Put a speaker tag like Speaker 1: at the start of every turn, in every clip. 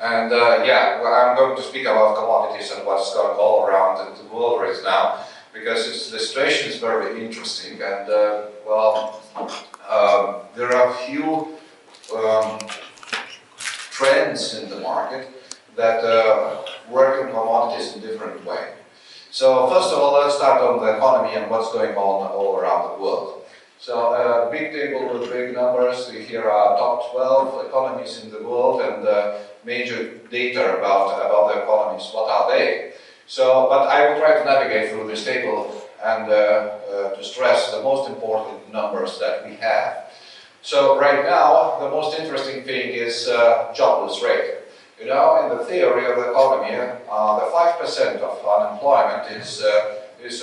Speaker 1: And yeah, well, I'm going to speak about commodities and what's going all around the world right now, because the situation is very interesting. And well, there are a few trends in the market that work in commodities in different way. So first of all, let's start on the economy and what's going on all around the world. So a big table with big numbers. Here are top 12 economies in the world and major data about the economies. What are they? So, but I will try to navigate through this table and to stress the most important numbers that we have. So right now, the most interesting thing is jobless rate. You know, in the theory of the economy, the 5% of unemployment is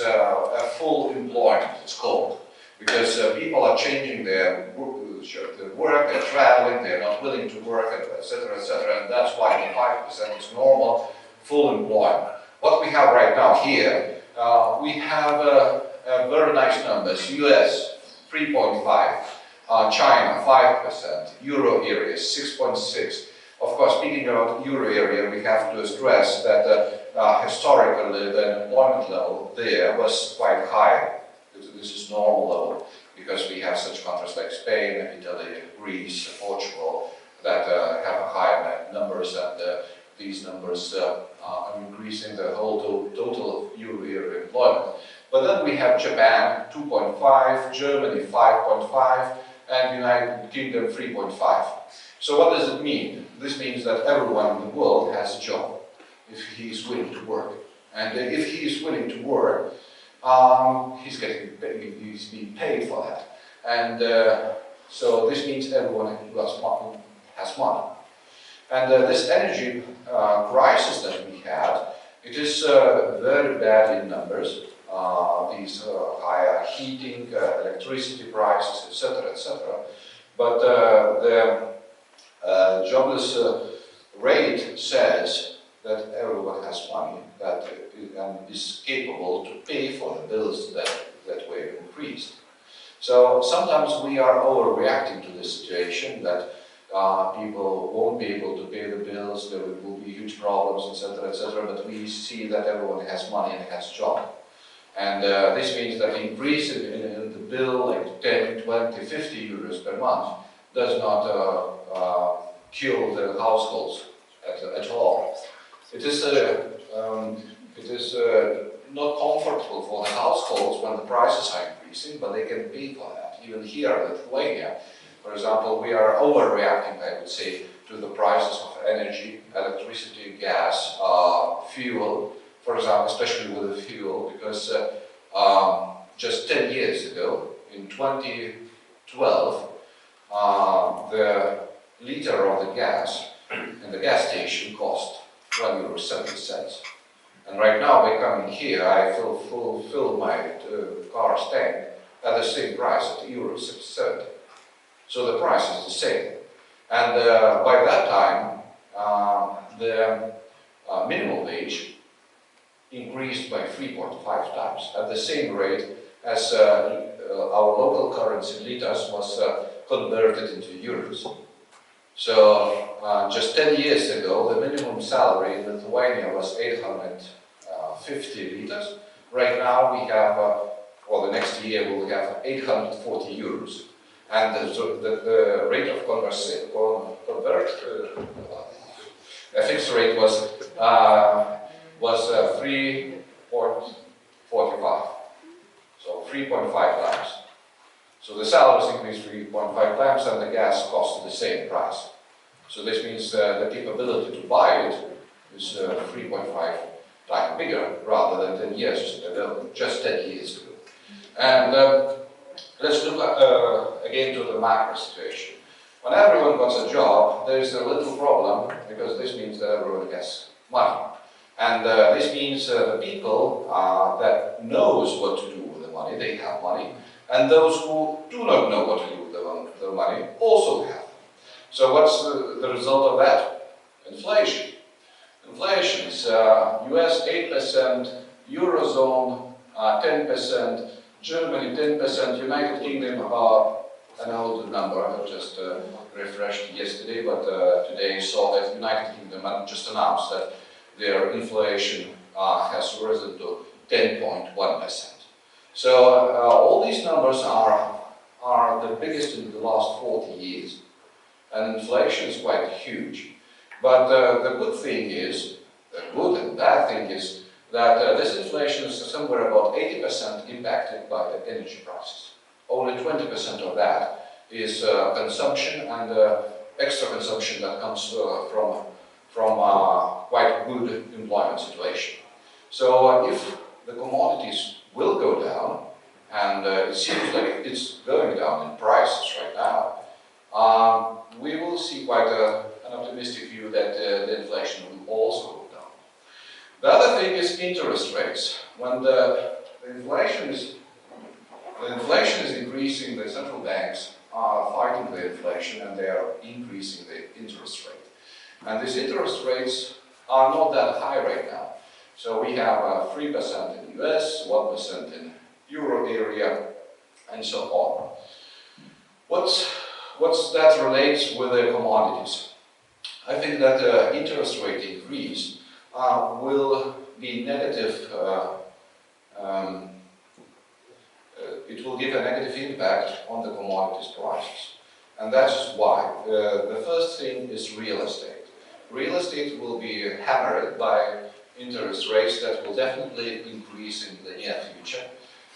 Speaker 1: a full employment, it's called. Because people are changing their work, they're traveling, they're not willing to work, etc., etc. And that's why the 5% is normal, full employment. What we have right now here, we have very nice numbers. US, 3.5. China, 5%. Euro area, 6.6. Of course, speaking about euro area, we have to stress that historically the employment level there was quite high. This is normal level because we have such countries like Spain, Italy, Greece, Portugal that have high numbers, and these numbers are increasing the whole total euro area employment. But then we have Japan 2.5, Germany 5.5, and United Kingdom 3.5. So what does it mean? This means that everyone in the world has a job if he is willing to work. And if he is willing to work, he's being paid for that. And so this means everyone has money. And this energy crisis that we had, it is very bad in numbers. These higher heating, electricity prices, etc., etc. But the jobless rate says that everyone has money that is capable to pay for the bills that were increased. So sometimes we are overreacting to this situation that people won't be able to pay the bills, there will be huge problems, etc., but we see that everyone has money and has a job. And this means that the increase in the bill, like 10, 20, 50 euros per month, does not kill the households at all. It is not comfortable for the households when the prices are increasing, but they can pay for that. Even here in Lithuania, for example, we are overreacting, I would say, to the prices of energy, electricity, gas, fuel, for example, especially with the fuel, because just 10 years ago, in 2012, the liter of the gas in the gas station cost €1.70. And right now, by coming here, I fill my car's tank at the same price at €6.70. So the price is the same. And by that time, the minimum wage increased by 3.5 times at the same rate as our local currency liters was converted into euros. So just 10 years ago, the minimum salary in Lithuania was 850 liters. Right now we have, well, the next year we will have 840 euros. And the rate of a fixed rate was 3.45. So 3.5 times. So the salaries increased 3.5 times and the gas cost the same price. So this means the capability to buy it is 3.5 times bigger rather than 10 years ago, just 10 years ago. And let's look again to the macro situation. When everyone gets a job, there is a little problem because this means that everyone gets money. And this means the people that knows what to do with the money, they have money. And those who do not know what to do with the money also have. So what's the result of that? Inflation. Inflation is US 8%, Eurozone 10%, Germany 10%, United Kingdom an older number, just refreshed yesterday, but today saw that United Kingdom just announced that their inflation has risen to 10.1%. So all these numbers are the biggest in the last 40 years, and inflation is quite huge. But the good thing is, the good and bad thing is, that this inflation is somewhere about 80% impacted by the energy prices. Only 20% of that is consumption and extra consumption that comes from quite good employment situation. So if the commodities will go down, and it seems like it's going down in prices right now, we will see quite an optimistic view that the inflation will also go down. The other thing is interest rates. When the inflation is increasing, the central banks are fighting the inflation and they are increasing the interest rate. And these interest rates are not that high right now. So we have 3% in the US, 1% in Euro area, and so on. What's that relates with the commodities? I think that interest rate increase will be negative. It will give a negative impact on the commodities prices. And that's why. The first thing is real estate. Real estate will be hammered by interest rates that will definitely increase in the near future.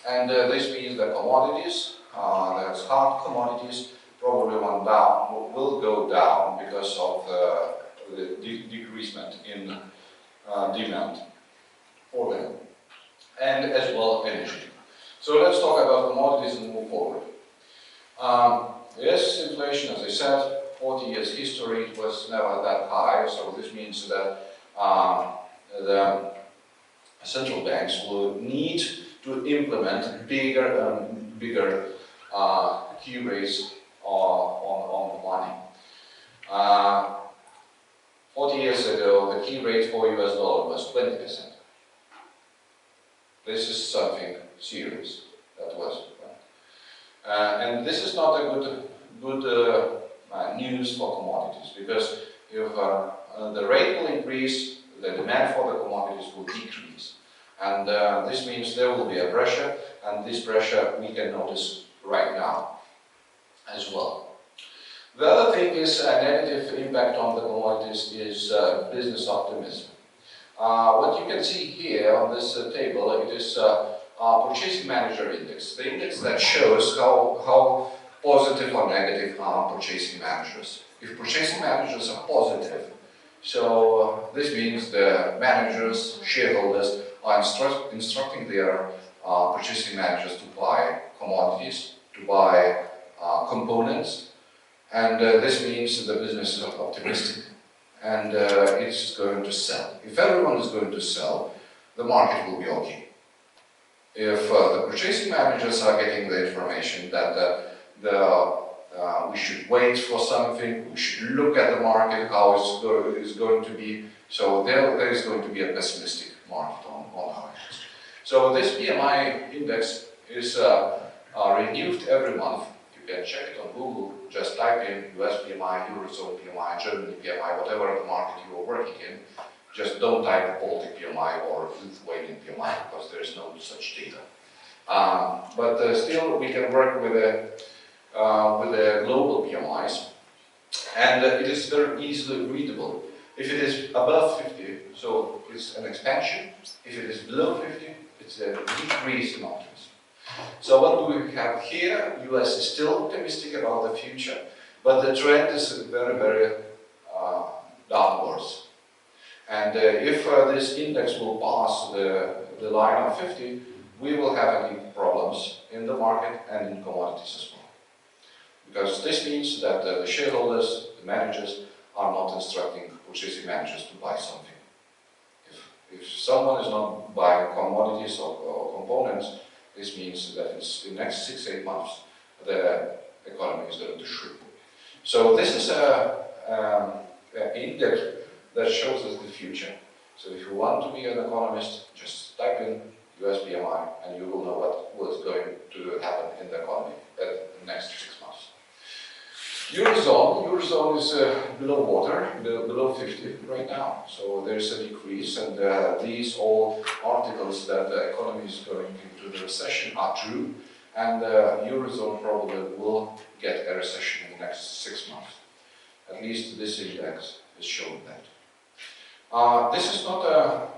Speaker 1: And this means that commodities, that's hard commodities, probably will go down because of the decreasement in demand for them, and as well energy. So let's talk about commodities and move forward. Yes, inflation, as I said, 40 years history, it was never that high, so this means that the central banks will need to implement bigger key rates on money. 40 years ago, the key rate for US dollar was 20%. This is something serious. That was. And this is not a good news for commodities, because if the rate will increase, the demand for the commodities will decrease. And this means there will be a pressure, and this pressure we can notice right now as well. The other thing is a negative impact on the commodities is business optimism. What you can see here on this table, it is Purchasing Manager Index, the index that shows how positive or negative are purchasing managers. If purchasing managers are positive, so this means the managers, shareholders are instructing their purchasing managers to buy commodities, to buy components, and this means the business is optimistic and it's going to sell. If everyone is going to sell, the market will be okay. If the purchasing managers are getting the information that we should wait for something, we should look at the market, how it's going to be, so there is going to be a pessimistic market on our hands. So this PMI index is renewed every month. You can check it on Google, just type in US PMI, Eurozone PMI, Germany PMI, whatever the market you are working in. Just don't type Baltic PMI or Lithuanian PMI, because there is no such data. But still, we can work with the global PMIs, and it is very easily readable. If it is above 50, so it's an expansion. If it is below 50, it's a decrease in optimism. So what do we have here? US is still optimistic about the future, but the trend is very, very downwards. And if this index will pass the line of 50, we will have any problems in the market and in commodities as well. Because this means that the shareholders, the managers, are not instructing purchasing managers to buy something. If someone is not buying commodities or components, this means that in the next 6-8 months, the economy is going to shrink. So this is an index that shows us the future. So if you want to be an economist, just type in US PMI and you will know what is going to happen in the economy in the next 6 months. Eurozone is below water, below 50 right now. So there's a decrease, and these all articles that the economy is going into the recession are true, and Eurozone probably will get a recession in the next 6 months. At least this index is showing that. This is not a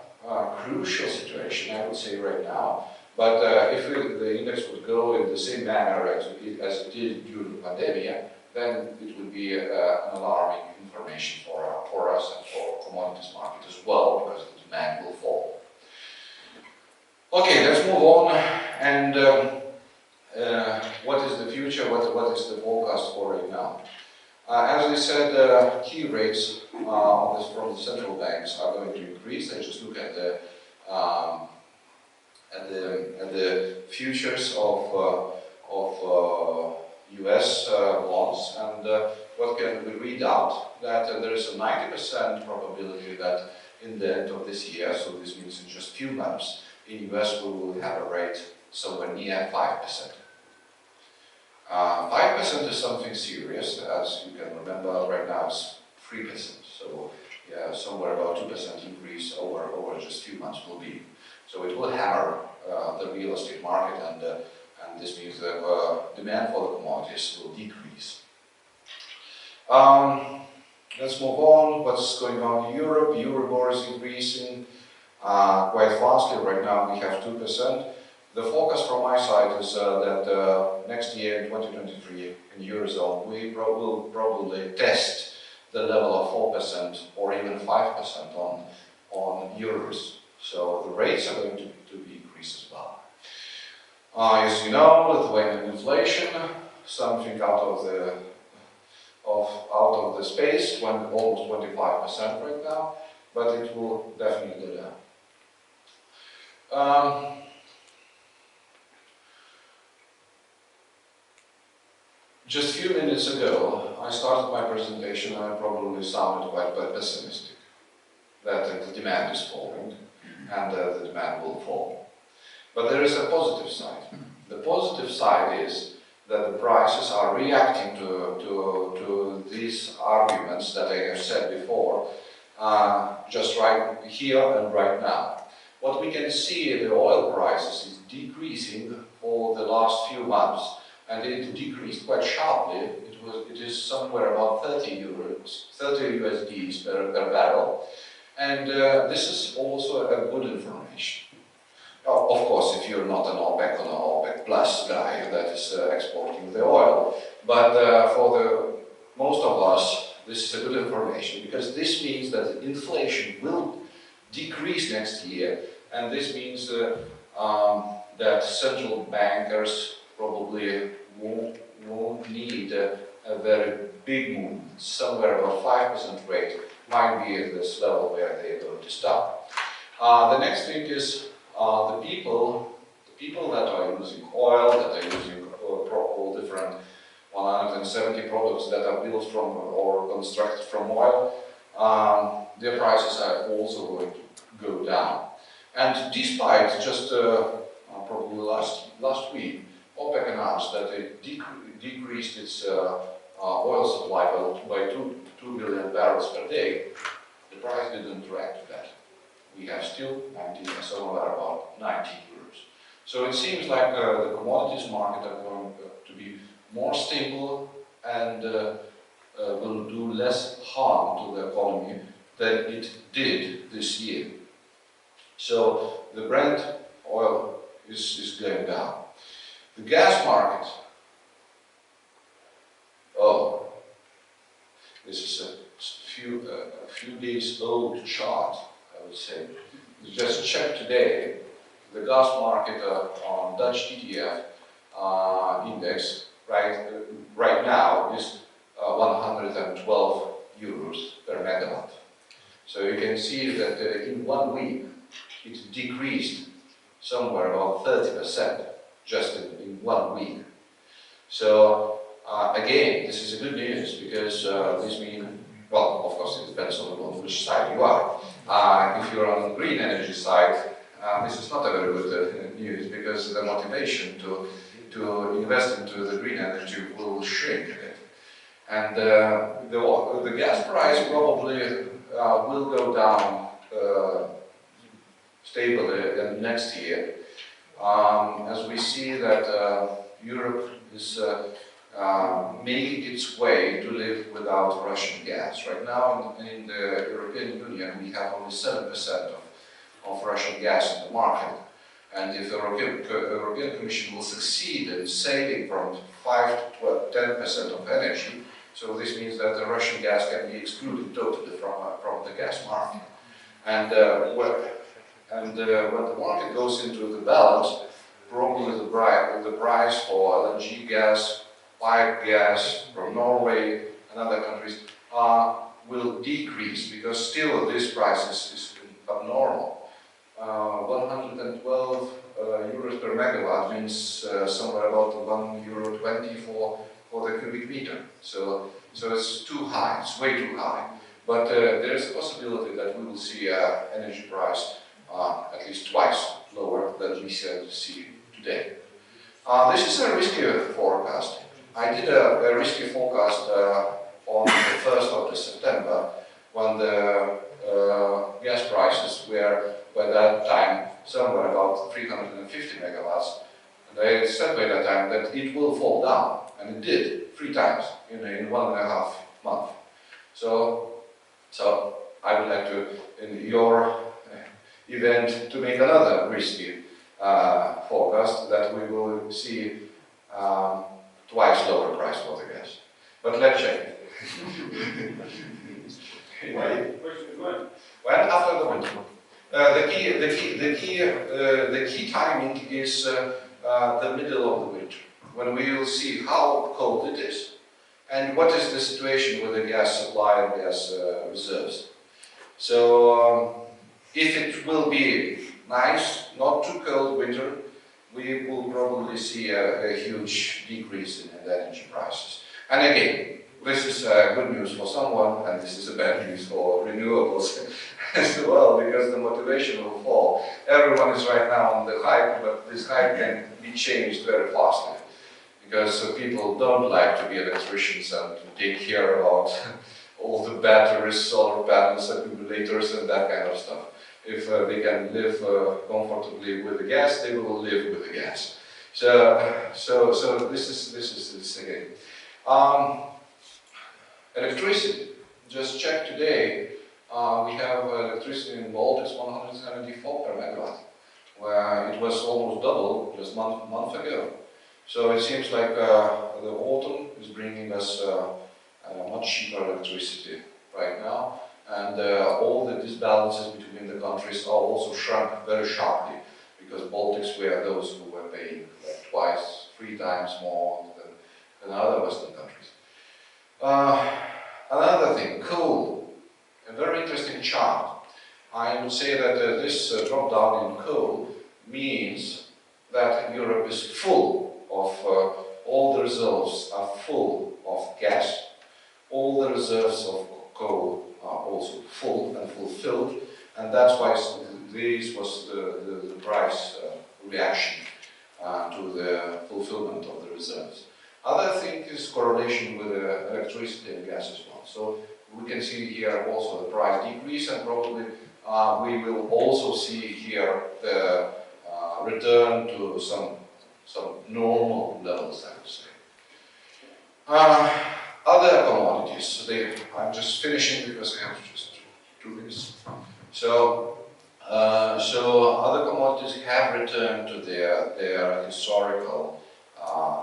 Speaker 1: crucial situation, I would say, right now. But if the index would go in the same manner as it did during the pandemic, then it would be an alarming information for us and for commodities market as well, because the demand will fall. Okay, let's move on. And what is the future? What is the forecast for right now? As I said, key rates from the central banks are going to increase. I just look at the futures of US bonds, and what can we read out? That there is a 90% probability that in the end of this year, so this means in just a few months, in US we will have a rate somewhere near 5%. 5% is something serious, as you can remember. Right now it's 3%, so yeah, somewhere about 2% increase over just a few months will be. So it will hammer the real estate market, and this means that demand for the commodities will decrease. Let's move on. What's going on in Europe? Euribor is increasing quite fastly. Right now we have 2%. The focus from my side is that next year, in 2023, in Eurozone, we will probably test the level of 4% or even 5% on euros. So the rates are going to be increased as well. As you know, Lithuanian inflation, something out of the space, almost 25% right now, but it will definitely go down. Just a few minutes ago, I started my presentation and I probably sounded quite pessimistic, that the demand is falling and the demand will fall. But there is a positive side. The positive side is that the prices are reacting to these arguments that I have said before, just right here and right now. What we can see, the oil prices is decreasing for the last few months, and it decreased quite sharply. It is somewhere about 30 USDs per barrel, and this is also a good information. Of course, if you're not an OPEC or an OPEC plus guy that is exporting the oil, but for most of us, this is a good information, because this means that inflation will decrease next year, and this means that central bankers probably won't need a very big movement. Somewhere about 5% rate might be at this level where they're going to stop. The next thing is the people that are using oil, that are using all different 170 products that are built from or constructed from oil, their prices are also going to go down. And despite just probably last week, OPEC announced that it decreased its oil supply by 2 million barrels per day. The price didn't react to that. We have still somewhere about 90 euros. So it seems like the commodities market are going to be more stable and will do less harm to the economy than it did this year. So the Brent oil is going down. The gas market, this is a few days old chart, I would say. Just check today, the gas market on Dutch TTF index right now is 112 euros per megawatt. So you can see that in 1 week it decreased somewhere about 30%. Just in 1 week. So again, this is a good news, because this means, well, of course it depends on which side you are. If you're on the green energy side, this is not a very good news, because the motivation to invest into the green energy will shrink a bit. And the gas price probably will go down stably next year, as we see that Europe is making its way to live without Russian gas. Right now in the European Union we have only 7% of Russian gas in the market. And if the European Commission will succeed in saving from 5 to 10% of energy, so this means that the Russian gas can be excluded totally from the gas market. And when the market goes into the balance, probably the price for LNG gas, pipe gas from Norway and other countries will decrease, because still this price is abnormal. 112 euros per megawatt means somewhere about €1.20 for the cubic meter. So it's too high, it's way too high. But there is a possibility that we will see energy price at least twice lower than we see today. This is a risky forecast. I did a risky forecast on the 1st of September, when the gas prices were by that time somewhere about 350 megawatts. And I said by that time that it will fall down, and it did 3 times in 1.5 months. So I would like to, in your event, to make another risky forecast that we will see twice lower price for the gas. But let's check. When after the winter. The key timing is the middle of the winter, when we will see how cold it is and what is the situation with the gas supply and gas reserves. So if it will be nice, not too cold winter, we will probably see a huge decrease in the energy prices. And again, this is good news for someone, and this is a bad news for renewables as well, because the motivation will fall. Everyone is right now on the hype, but this hype can be changed very fastly, because people don't like to be electricians and to take care about all the batteries, solar panels, accumulators, and that kind of stuff. If they can live comfortably with the gas, they will live with the gas. So this is again. Electricity, just check today, we have electricity in Baltics 174 per megawatt, where it was almost double just a month ago. So it seems like the autumn is bringing us much cheaper electricity right now, and all the disbalances between the countries are also shrunk very sharply, because Baltics were those who were paying like twice, 3 times more than other Western countries. Another thing, coal, a very interesting chart. I would say that this drop down in coal means that Europe is full of, all the reserves are full of gas, all the reserves of coal are also full and fulfilled, and that's why this was the price reaction to the fulfillment of the reserves. Other thing is correlation with electricity and gas as well. So we can see here also the price decrease, and probably we will also see here the return to some normal levels, I would say. Other commodities, I'm just finishing because I have just 2 minutes. So other commodities have returned to their historical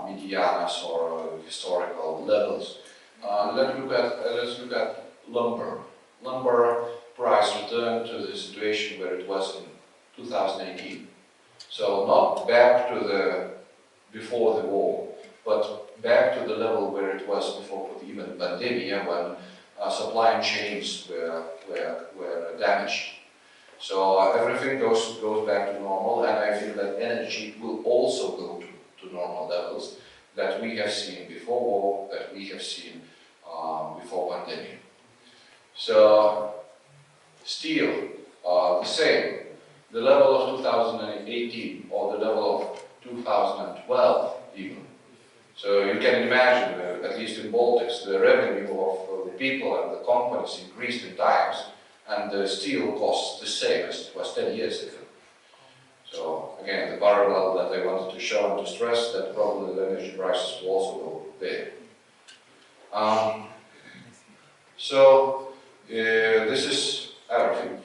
Speaker 1: medianas or historical levels. Let's look at lumber. Lumber price returned to the situation where it was in 2018. So not back to the before the war, but back to the level where it was before even the pandemic, when supply chains were damaged. So everything goes back to normal, and I feel that energy will also go to normal levels that we have seen before war, that we have seen before pandemic. So steel, the same. The level of 2018 or the level of 2012 even. So you can imagine, at least in Baltics, the revenue of the people and the companies increased in times, and the steel costs the same as it was 10 years ago. So again, the parallel that I wanted to show and to stress that probably the energy prices will also go there. This is everything